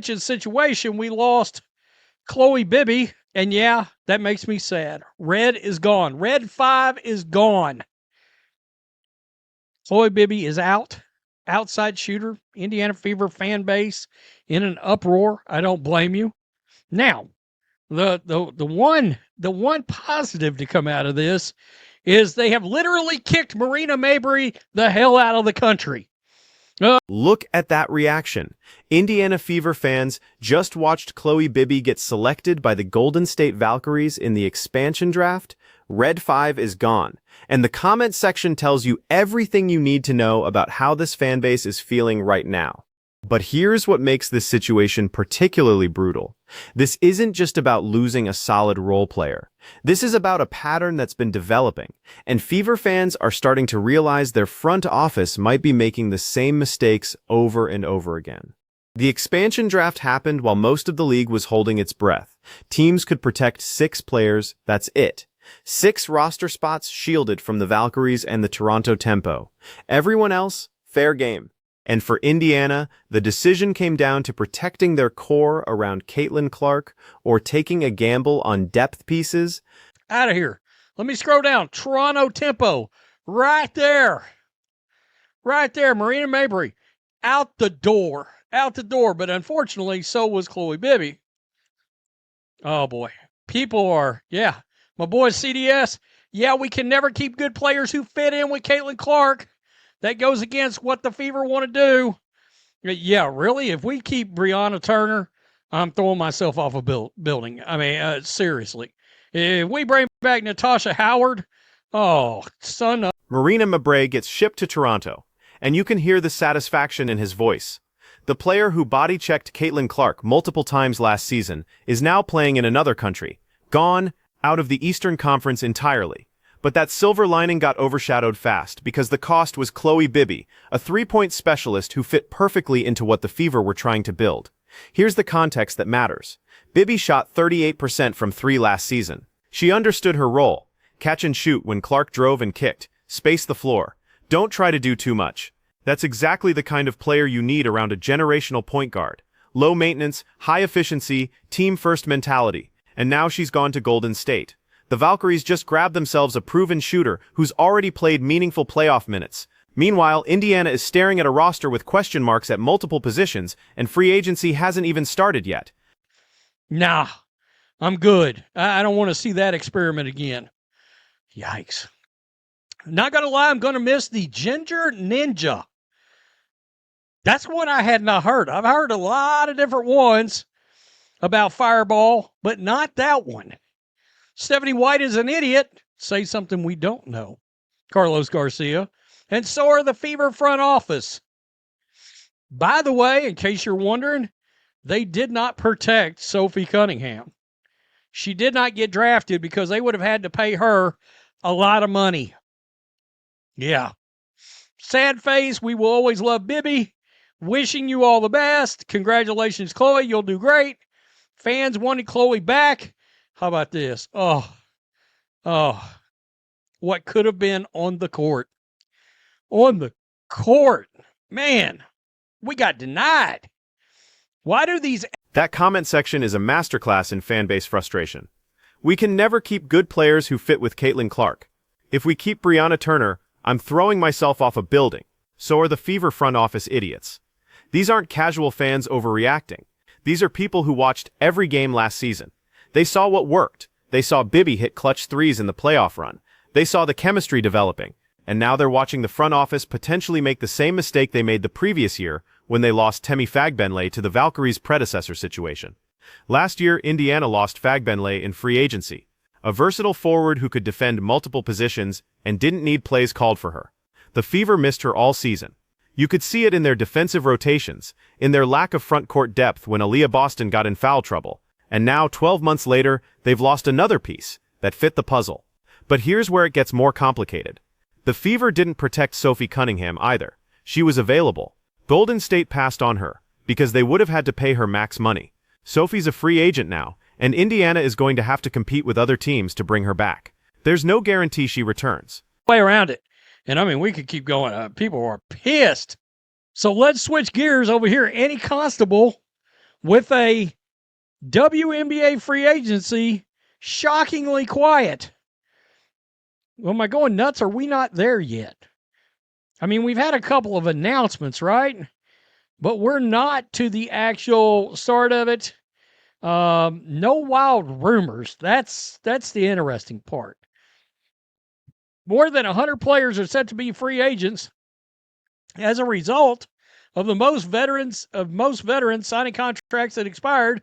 unfortunate situation. We lost Chloe Bibby, and yeah, that makes me sad. Red is gone. Red 5 is gone. Chloe Bibby is out. Outside shooter, Indiana Fever fan base in an uproar. I don't blame you. Now, the one positive to come out of this is they have literally kicked Marina Mabrey the hell out of the country. Look at that reaction. Indiana Fever fans just watched Chloe Bibby get selected by the Golden State Valkyries in the expansion draft. Red 5 is gone. And the comment section tells you everything you need to know about how this fan base is feeling right now. But here's what makes this situation particularly brutal. This isn't just about losing a solid role player. This is about a pattern that's been developing, and Fever fans are starting to realize their front office might be making the same mistakes over and over again. The expansion draft happened while most of the league was holding its breath. Teams could protect 6 players, that's it. 6 roster spots shielded from the Valkyries and the Toronto Tempo. Everyone else, fair game. And for Indiana, the decision came down to protecting their core around Caitlin Clark or taking a gamble on depth pieces. Out of here. Let me scroll down. Toronto Tempo. Right there. Right there. Marina Mabrey. Out the door. Out the door. But unfortunately, so was Chloe Bibby. Oh, boy. People are, yeah. My boy CDS. Yeah, we can never keep good players who fit in with Caitlin Clark. That goes against what the Fever want to do. Yeah, really? If we keep Brianna Turner, I'm throwing myself off a building. I mean, seriously. If we bring back Natasha Howard, oh, son of... Marina Mabrey gets shipped to Toronto, and you can hear the satisfaction in his voice. The player who body-checked Caitlin Clark multiple times last season is now playing in another country, gone out of the Eastern Conference entirely. But that silver lining got overshadowed fast because the cost was Chloe Bibby, a 3-point specialist who fit perfectly into what the Fever were trying to build. Here's the context that matters. Bibby shot 38% from 3 last season. She understood her role. Catch and shoot when Clark drove and kicked. Space the floor. Don't try to do too much. That's exactly the kind of player you need around a generational point guard. Low maintenance, high efficiency, team-first mentality. And now she's gone to Golden State. The Valkyries just grabbed themselves a proven shooter who's already played meaningful playoff minutes. Meanwhile, Indiana is staring at a roster with question marks at multiple positions, and free agency hasn't even started yet. Nah, I'm good. I don't want to see that experiment again. Yikes. Not going to lie, I'm going to miss the Ginger Ninja. That's one I had not heard. I've heard a lot of different ones about Fireball, but not that one. Stephanie White is an idiot. Say something we don't know. Carlos Garcia. And so are the Fever front office. By the way, in case you're wondering, they did not protect Sophie Cunningham. She did not get drafted because they would have had to pay her a lot of money. Yeah. Sad face. We will always love Bibby. Wishing you all the best. Congratulations, Chloe. You'll do great. Fans wanted Chloe back. How about this? Oh, what could have been on the court. On the court. Man, we got denied. Why do these... That comment section is a masterclass in fan base frustration. We can never keep good players who fit with Caitlin Clark. If we keep Brianna Turner, I'm throwing myself off a building. So are the Fever front office idiots. These aren't casual fans overreacting. These are people who watched every game last season. They saw what worked. They saw Bibby hit clutch threes in the playoff run. They saw the chemistry developing. And now they're watching the front office potentially make the same mistake they made the previous year when they lost Temi Fagbenle to the Valkyries' predecessor situation. Last year, Indiana lost Fagbenle in free agency, a versatile forward who could defend multiple positions and didn't need plays called for her. The Fever missed her all season. You could see it in their defensive rotations, in their lack of front court depth when Aaliyah Boston got in foul trouble. And now, 12 months later, they've lost another piece that fit the puzzle. But here's where it gets more complicated. The Fever didn't protect Sophie Cunningham either. She was available. Golden State passed on her, because they would have had to pay her max money. Sophie's a free agent now, and Indiana is going to have to compete with other teams to bring her back. There's no guarantee she returns. Way around it. And I mean, we could keep going. People are pissed. So let's switch gears over here. Annie Constable with a WNBA free agency shockingly quiet. Well, am I going nuts? Are we not there yet? I mean, we've had a couple of announcements, right? But we're not to the actual start of it. No wild rumors. That's the interesting part. More than 100 players are set to be free agents as a result of most veterans signing contracts that expired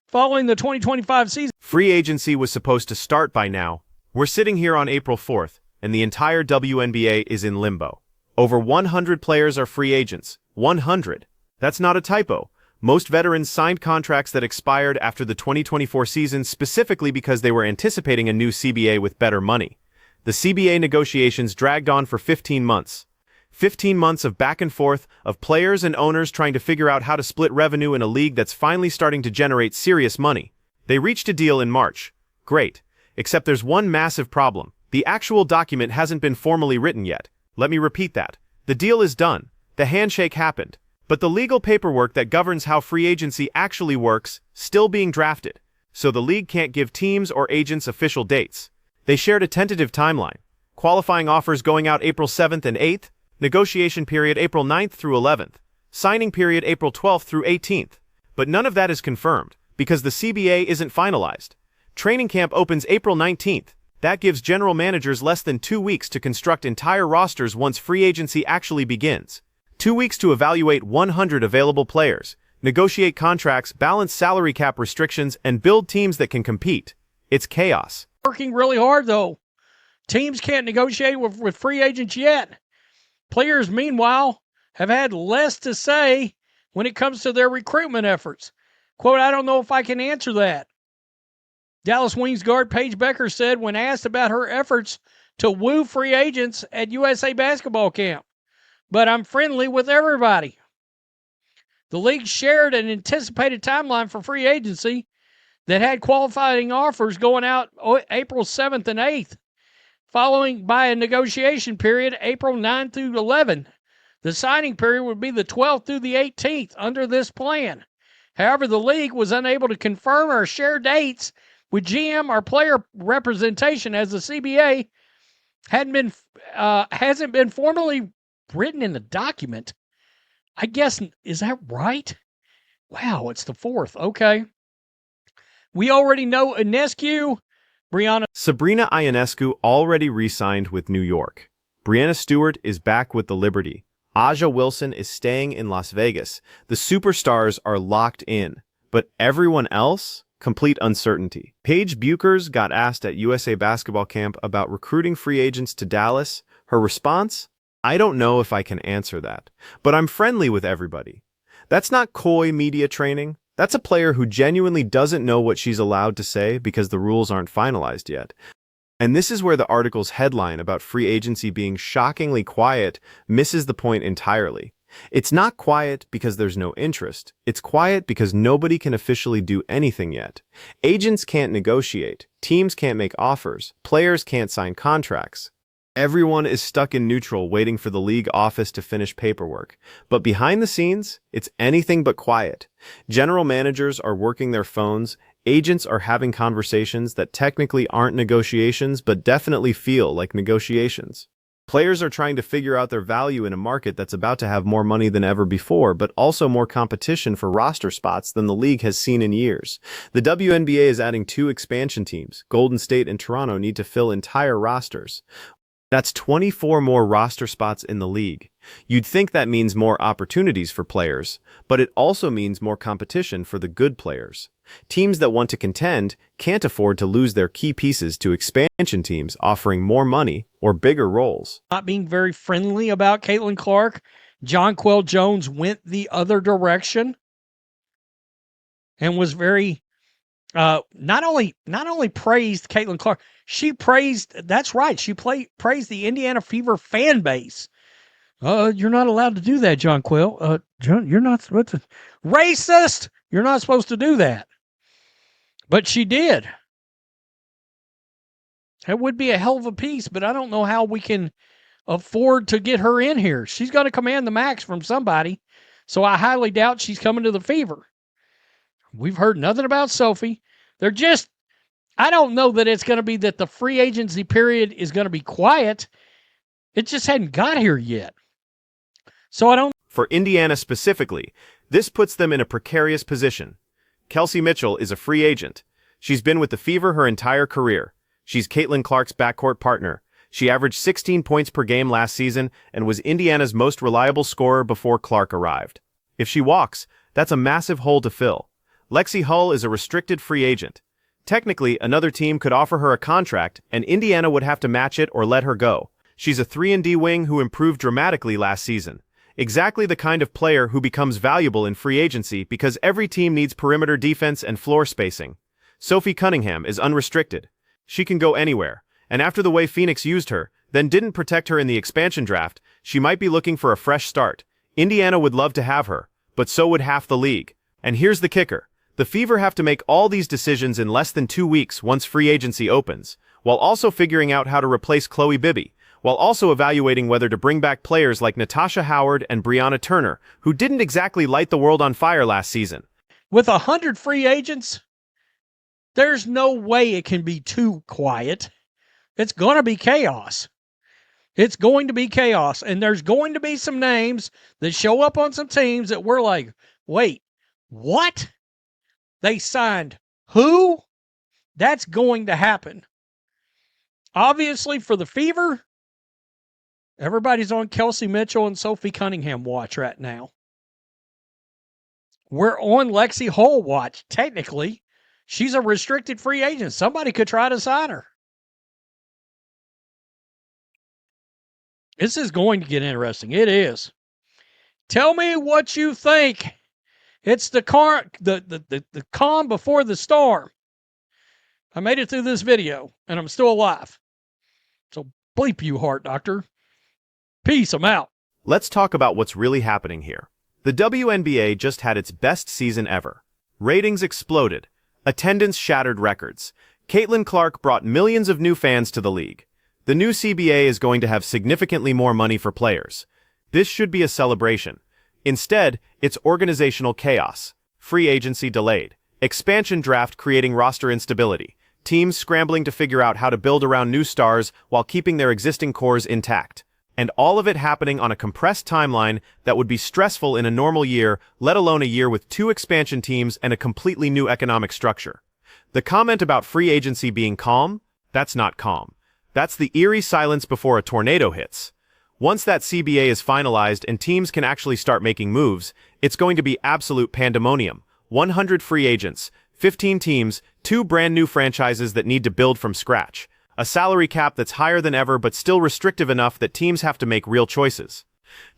following the 2025 season. Free agency was supposed to start by now. We're sitting here on April 4th, and the entire WNBA is in limbo. Over 100 players are free agents. 100. That's not a typo. Most veterans signed contracts that expired after the 2024 season specifically because they were anticipating a new CBA with better money. The CBA negotiations dragged on for 15 months. 15 months of back and forth, of players and owners trying to figure out how to split revenue in a league that's finally starting to generate serious money. They reached a deal in March. Great. Except there's one massive problem. The actual document hasn't been formally written yet. Let me repeat that. The deal is done. The handshake happened. But the legal paperwork that governs how free agency actually works, still being drafted. So the league can't give teams or agents official dates. They shared a tentative timeline. Qualifying offers going out April 7th and 8th, negotiation period April 9th through 11th, signing period April 12th through 18th. But none of that is confirmed, because the CBA isn't finalized. Training camp opens April 19th. That gives general managers less than 2 weeks to construct entire rosters once free agency actually begins. 2 weeks to evaluate 100 available players, negotiate contracts, balance salary cap restrictions, and build teams that can compete. It's chaos. Working really hard, though. Teams can't negotiate with free agents yet. Players, meanwhile, have had less to say when it comes to their recruitment efforts. Quote, I don't know if I can answer that. Dallas Wings guard Paige Becker said when asked about her efforts to woo free agents at USA basketball camp. But I'm friendly with everybody. The league shared an anticipated timeline for free agency that had qualifying offers going out April 7th and 8th, following by a negotiation period April 9th through 11th. The signing period would be the 12th through the 18th under this plan. However, the league was unable to confirm or share dates with GM or player representation as the CBA hasn't been formally written in the document. I guess, is that right? Wow, it's the 4th. Okay. We already know Ionescu, Sabrina Ionescu already re-signed with New York. Brianna Stewart is back with the Liberty. Aja Wilson is staying in Las Vegas. The superstars are locked in. But everyone else? Complete uncertainty. Paige Buchers got asked at USA Basketball Camp about recruiting free agents to Dallas. Her response? I don't know if I can answer that, but I'm friendly with everybody. That's not coy media training. That's a player who genuinely doesn't know what she's allowed to say because the rules aren't finalized yet. And this is where the article's headline about free agency being shockingly quiet misses the point entirely. It's not quiet because there's no interest. It's quiet because nobody can officially do anything yet. Agents can't negotiate. Teams can't make offers. Players can't sign contracts. Everyone is stuck in neutral waiting for the league office to finish paperwork. But behind the scenes, it's anything but quiet. General managers are working their phones. Agents are having conversations that technically aren't negotiations but definitely feel like negotiations. Players are trying to figure out their value in a market that's about to have more money than ever before, but also more competition for roster spots than the league has seen in years. The WNBA is adding 2 expansion teams. Golden State and Toronto need to fill entire rosters. That's 24 more roster spots in the league. You'd think that means more opportunities for players, but it also means more competition for the good players. Teams that want to contend can't afford to lose their key pieces to expansion teams offering more money or bigger roles. Not being very friendly about Caitlin Clark, Jonquel Jones went the other direction and was very not only praised Caitlin Clark, she praised, that's right, she praised the Indiana Fever fan base. You're not allowed to do that, Jonquel. You're not supposed to. Racist! You're not supposed to do that. But she did. That would be a hell of a piece, but I don't know how we can afford to get her in here. She's going to command the max from somebody, so I highly doubt she's coming to the Fever. We've heard nothing about Sophie. They're just, I don't know that it's going to be that the free agency period is going to be quiet. It just hadn't got here yet. So I don't. For Indiana specifically, this puts them in a precarious position. Kelsey Mitchell is a free agent. She's been with the Fever her entire career. She's Caitlin Clark's backcourt partner. She averaged 16 points per game last season and was Indiana's most reliable scorer before Clark arrived. If she walks, that's a massive hole to fill. Lexi Hull is a restricted free agent. Technically, another team could offer her a contract, and Indiana would have to match it or let her go. She's a 3-and-D wing who improved dramatically last season. Exactly the kind of player who becomes valuable in free agency because every team needs perimeter defense and floor spacing. Sophie Cunningham is unrestricted. She can go anywhere, and after the way Phoenix used her, then didn't protect her in the expansion draft, she might be looking for a fresh start. Indiana would love to have her, but so would half the league. And here's the kicker. The Fever have to make all these decisions in less than 2 weeks once free agency opens, while also figuring out how to replace Chloe Bibby, while also evaluating whether to bring back players like Natasha Howard and Brianna Turner, who didn't exactly light the world on fire last season. With 100 free agents, there's no way it can be too quiet. It's going to be chaos. It's going to be chaos. And there's going to be some names that show up on some teams that we're like, wait, what? They signed who? That's going to happen. Obviously, for the Fever, everybody's on Kelsey Mitchell and Sophie Cunningham watch right now. We're on Lexi Hull watch, technically. She's a restricted free agent. Somebody could try to sign her. This is going to get interesting. It is. Tell me what you think. It's the calm before the storm. I made it through this video, and I'm still alive. So bleep you, Heart Doctor. Peace, I'm out. Let's talk about what's really happening here. The WNBA just had its best season ever. Ratings exploded. Attendance shattered records. Caitlin Clark brought millions of new fans to the league. The new CBA is going to have significantly more money for players. This should be a celebration. Instead, it's organizational chaos. Free agency delayed. Expansion draft creating roster instability. Teams scrambling to figure out how to build around new stars while keeping their existing cores intact. And all of it happening on a compressed timeline that would be stressful in a normal year, let alone a year with 2 expansion teams and a completely new economic structure. The comment about free agency being calm? That's not calm. That's the eerie silence before a tornado hits. Once that CBA is finalized and teams can actually start making moves, it's going to be absolute pandemonium. 100 free agents, 15 teams, 2 brand new franchises that need to build from scratch. A salary cap that's higher than ever but still restrictive enough that teams have to make real choices.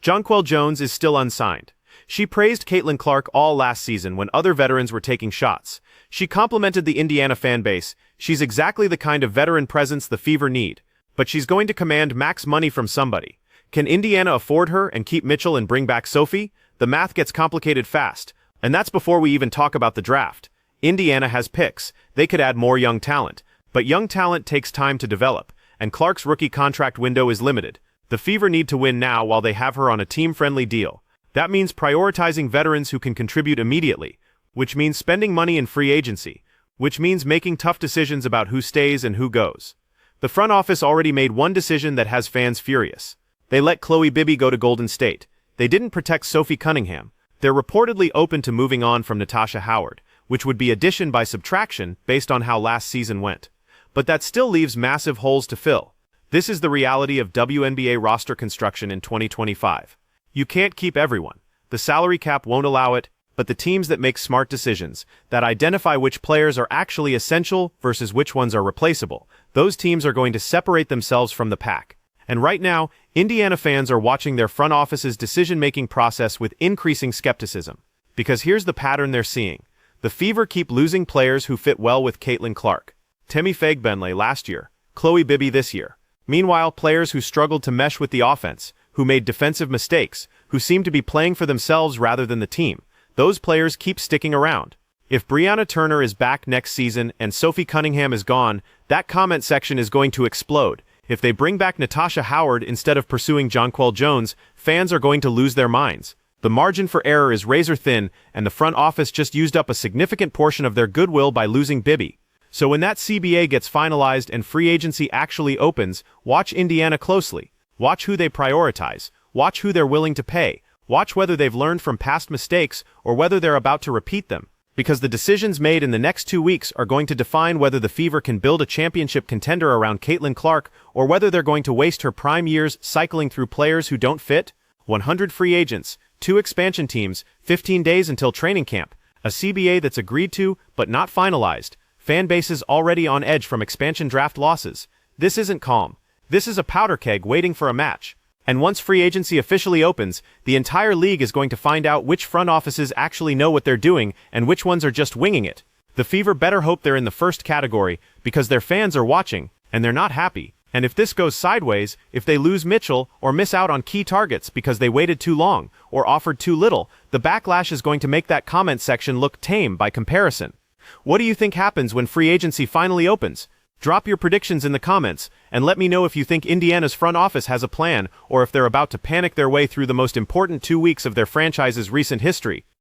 Jonquel Jones is still unsigned. She praised Caitlin Clark all last season when other veterans were taking shots. She complimented the Indiana fan base. She's exactly the kind of veteran presence the Fever need. But she's going to command max money from somebody. Can Indiana afford her and keep Mitchell and bring back Sophie? The math gets complicated fast. And that's before we even talk about the draft. Indiana has picks. They could add more young talent. But young talent takes time to develop, and Clark's rookie contract window is limited. The Fever need to win now while they have her on a team-friendly deal. That means prioritizing veterans who can contribute immediately, which means spending money in free agency, which means making tough decisions about who stays and who goes. The front office already made one decision that has fans furious. They let Chloe Bibby go to Golden State. They didn't protect Sophie Cunningham. They're reportedly open to moving on from Natasha Howard, which would be addition by subtraction based on how last season went. But that still leaves massive holes to fill. This is the reality of WNBA roster construction in 2025. You can't keep everyone. The salary cap won't allow it, but the teams that make smart decisions, that identify which players are actually essential versus which ones are replaceable, those teams are going to separate themselves from the pack. And right now, Indiana fans are watching their front office's decision-making process with increasing skepticism. Because here's the pattern they're seeing. The Fever keep losing players who fit well with Caitlin Clark. Temi Fagbenle last year, Chloe Bibby this year. Meanwhile, players who struggled to mesh with the offense, who made defensive mistakes, who seemed to be playing for themselves rather than the team, those players keep sticking around. If Brianna Turner is back next season and Sophie Cunningham is gone, that comment section is going to explode. If they bring back Natasha Howard instead of pursuing Jonquel Jones, fans are going to lose their minds. The margin for error is razor thin, and the front office just used up a significant portion of their goodwill by losing Bibby. So when that CBA gets finalized and free agency actually opens, watch Indiana closely. Watch who they prioritize. Watch who they're willing to pay. Watch whether they've learned from past mistakes or whether they're about to repeat them. Because the decisions made in the next 2 weeks are going to define whether the Fever can build a championship contender around Caitlin Clark or whether they're going to waste her prime years cycling through players who don't fit. 100 free agents, 2 expansion teams, 15 days until training camp, a CBA that's agreed to but not finalized, fan bases already on edge from expansion draft losses. This isn't calm. This is a powder keg waiting for a match. And once free agency officially opens, the entire league is going to find out which front offices actually know what they're doing and which ones are just winging it. The Fever better hope they're in the first category because their fans are watching, and they're not happy. And if this goes sideways, if they lose Mitchell or miss out on key targets because they waited too long or offered too little, the backlash is going to make that comment section look tame by comparison. What do you think happens when free agency finally opens? Drop your predictions in the comments, and let me know if you think Indiana's front office has a plan or if they're about to panic their way through the most important 2 weeks of their franchise's recent history.